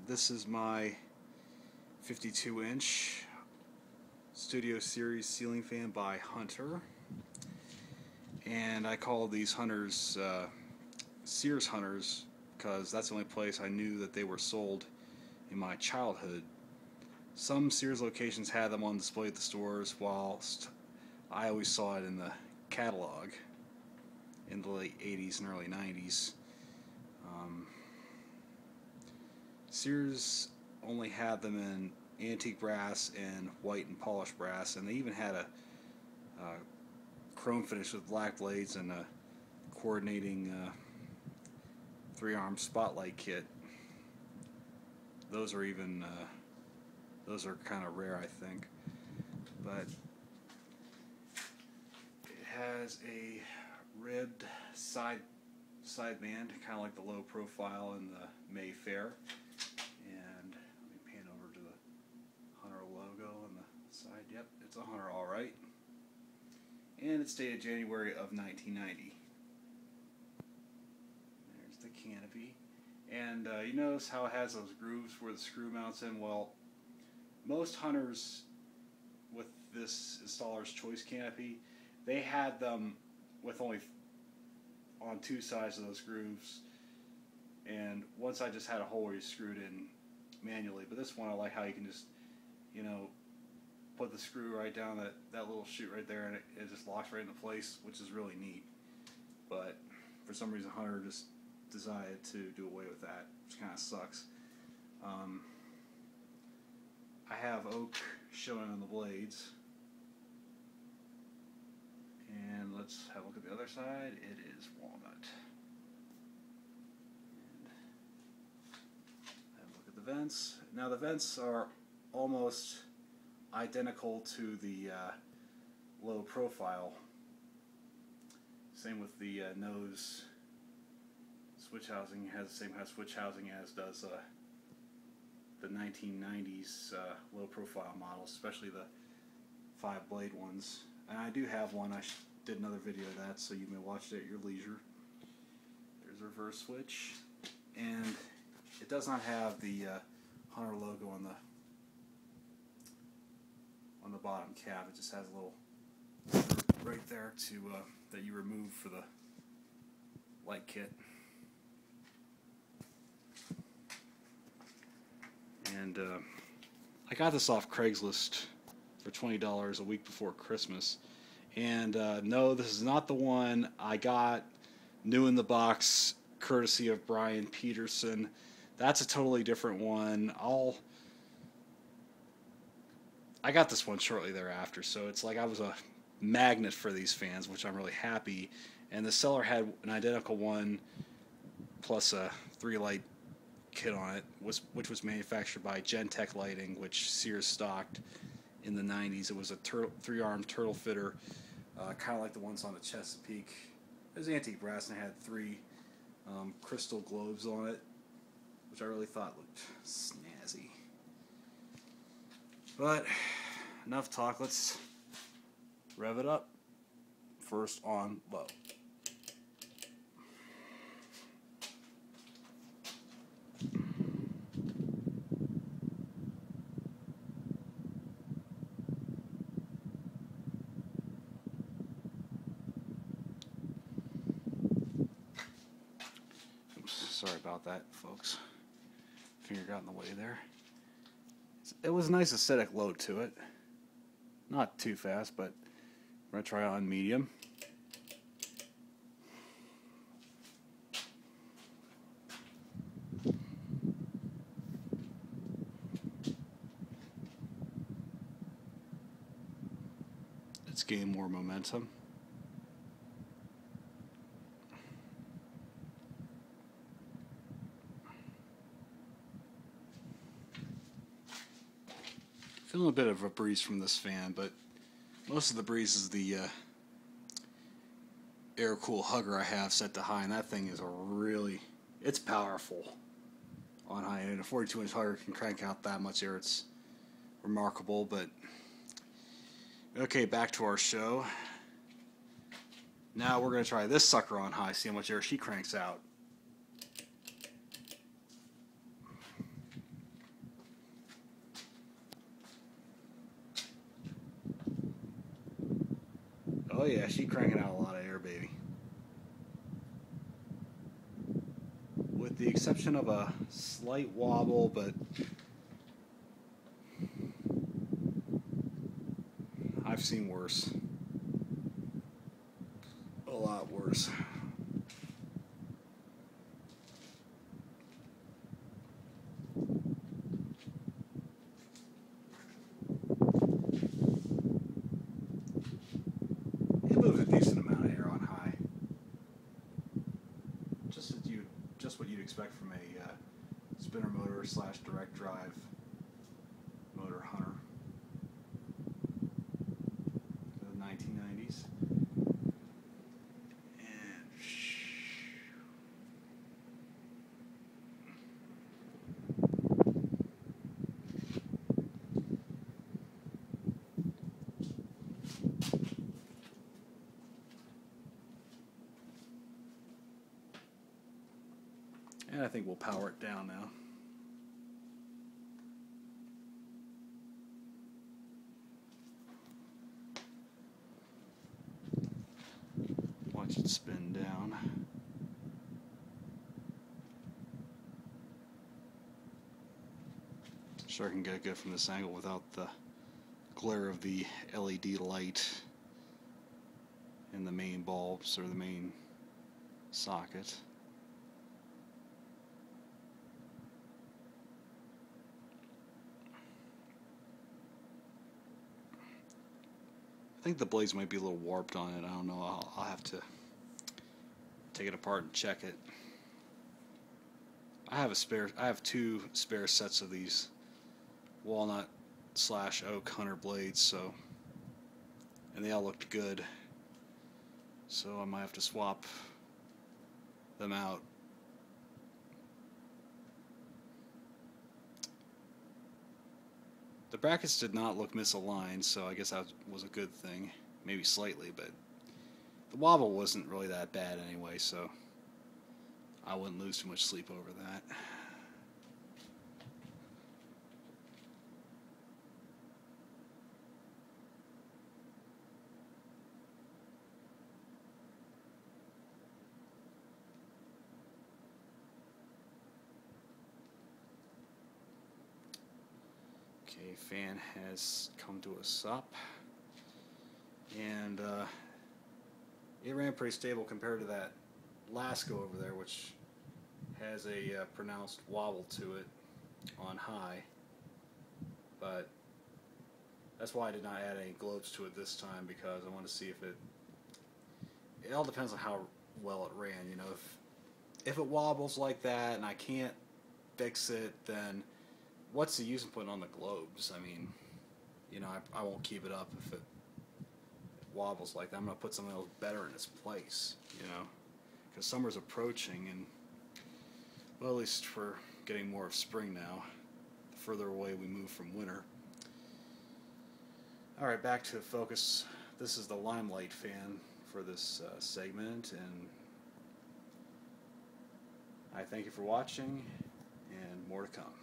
This is my 52-inch Studio Series ceiling fan by Hunter, and I call these hunters Sears hunters because that's the only place I knew that they were sold in my childhood. Some Sears locations had them on display at the stores, whilst I always saw it in the catalog in the late 80s and early 90s. Sears only had them in antique brass and white and polished brass, and they even had a chrome finish with black blades and a coordinating 3-arm spotlight kit. Those are even those are kind of rare, I think, but it has a ribbed side band, kind of like the low profile in the Mayfair. And let me pan over to the Hunter logo on the side. Yep, it's a Hunter, all right. And it's dated January of 1990. There's the canopy. And you notice how it has those grooves where the screw mounts in? Well, most Hunters with this installer's choice canopy, they had them with only on 2 sides of those grooves, and one side just had a hole where you screwed in manually. But this one, I like how you can just, you know, put the screw right down that little chute right there, and it just locks right into place, which is really neat. But for some reason, Hunter just decided to do away with that, which kind of sucks. I have oak showing on the blades. And let's have a look at the other side. It is walnut. And have a look at the vents. Now the vents are almost identical to the low profile. Same with the nose switch housing. It has the same kind of switch housing as does the 1990s low profile models, especially the 5-blade ones. And I do have one. I did another video of that, so you may watch it at your leisure. There's a reverse switch, and it does not have the Hunter logo on the bottom cap. It just has a little right there to that you remove for the light kit. And I got this off Craigslist for $20 a week before Christmas. And no, this is not the one I got new in the box, courtesy of Brian Peterson. That's a totally different one. I got this one shortly thereafter, so it's like I was a magnet for these fans, which I'm really happy. And the seller had an identical one plus a 3-light kit on it, which was manufactured by Gentech Lighting, which Sears stocked in the 90s. It was a 3-arm turtle fitter, kind of like the ones on the Chesapeake. It was antique brass and it had 3 crystal globes on it, which I really thought looked snazzy. But enough talk, let's rev it up. First on low. Sorry about that, folks. Finger got in the way there. It was a nice aesthetic load to it. Not too fast, but we're going to try it on medium. Let's gain more momentum. Feeling a bit of a breeze from this fan, but most of the breeze is the air-cool hugger I have set to high, and that thing is it's powerful on high, and a 42-inch hugger can crank out that much air. It's remarkable. But okay, back to our show. Now we're going to try this sucker on high, see how much air she cranks out. Oh yeah, she's cranking out a lot of air, baby. With the exception of a slight wobble, but I've seen worse. A lot worse. It moves a decent amount of air on high. Just what you'd expect from a spinner motor / direct drive motor hunter. The 1990s. And I think we'll power it down now. Watch it spin down. Sure I can get good from this angle without the glare of the LED light in the main bulbs or the main socket. I think the blades might be a little warped on it. I don't know. I'll have to take it apart and check it. I have two spare sets of these walnut / oak hunter blades, and they all looked good. So I might have to swap them out. The brackets did not look misaligned, so I guess that was a good thing. Maybe slightly, but the wobble wasn't really that bad anyway, so I wouldn't lose too much sleep over that. Okay, fan has come to a stop, and it ran pretty stable compared to that last go over there, which has a pronounced wobble to it on high, but that's why I did not add any globes to it this time, because I want to see if it all depends on how well it ran. You know, if it wobbles like that and I can't fix it, then what's the use in putting on the globes? I mean, you know, I won't keep it up if it wobbles like that. I'm going to put something else better in its place, you know, because summer's approaching, and, well, at least for getting more of spring now, the further away we move from winter. Alright, back to focus. This is the Limelight fan for this segment, and I thank you for watching, and more to come.